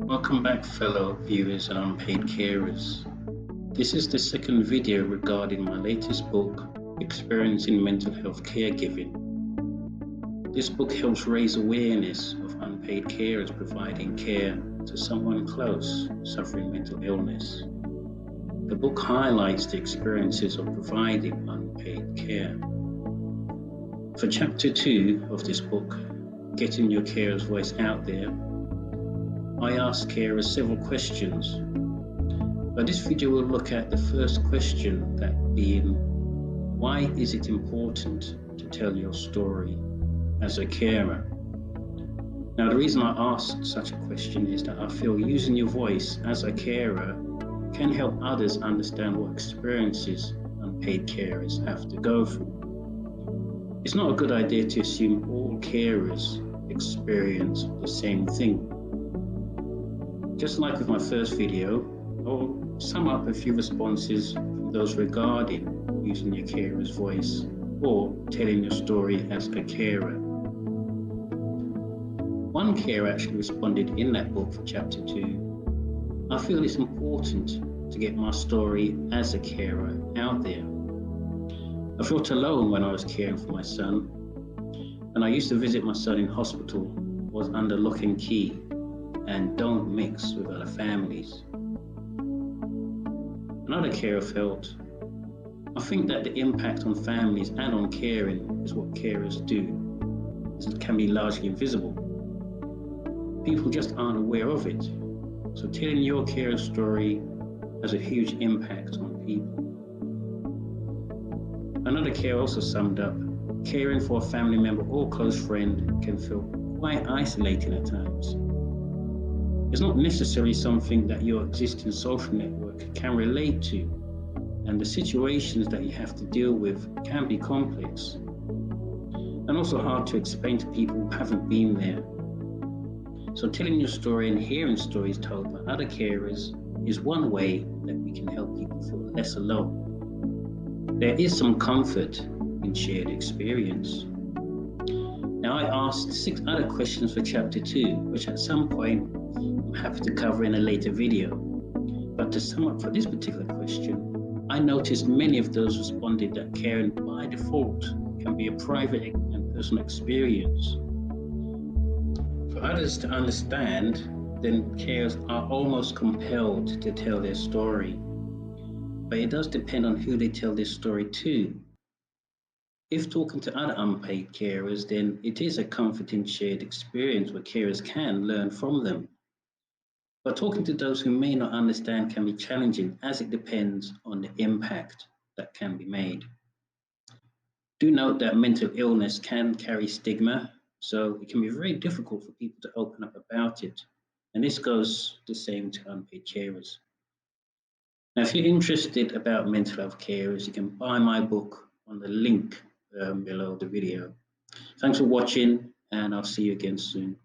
Welcome back, fellow viewers and unpaid carers. This is the second video regarding my latest book, Experiencing Mental Health Caregiving. This book helps raise awareness of unpaid carers providing care to someone close suffering mental illness. The book highlights the experiences of providing unpaid care. For Chapter 2 of this book, Getting Your Carer's Voice Out There, I asked carers several questions, but this video will look at the first question, that being, why is it important to tell your story as a carer? Now, the reason I asked such a question is that I feel using your voice as a carer can help others understand what experiences unpaid carers have to go through. It's not a good idea to assume all carers experience the same thing. Just like with my first video, I'll sum up a few responses from those regarding using your carer's voice or telling your story as a carer. One carer actually responded in that book for Chapter 2, I feel it's important to get my story as a carer out there. I felt alone when I was caring for my son, and I used to visit my son in hospital, was under lock and key, and don't mix with other families. Another carer felt, I think that the impact on families and on caring is what carers do. It can be largely invisible. People just aren't aware of it. So telling your carer story has a huge impact on people. Another carer also summed up, caring for a family member or close friend can feel quite isolating at times. It's not necessarily something that your existing social network can relate to, and the situations that you have to deal with can be complex and also hard to explain to people who haven't been there. So telling your story and hearing stories told by other carers is one way that we can help people feel less alone. There is some comfort in shared experience. Now, I asked 6 other questions for Chapter 2, which at some point I'm happy to cover in a later video. But to sum up for this particular question, I noticed many of those responded that caring by default can be a private and personal experience. For others to understand, then carers are almost compelled to tell their story. But it does depend on who they tell their story to. If talking to other unpaid carers, then it is a comforting shared experience where carers can learn from them. But talking to those who may not understand can be challenging, as it depends on the impact that can be made. Do note that mental illness can carry stigma, so it can be very difficult for people to open up about it. And this goes the same to unpaid carers. Now, if you're interested about mental health carers, you can buy my book on the link below the video. Thanks for watching, and I'll see you again soon.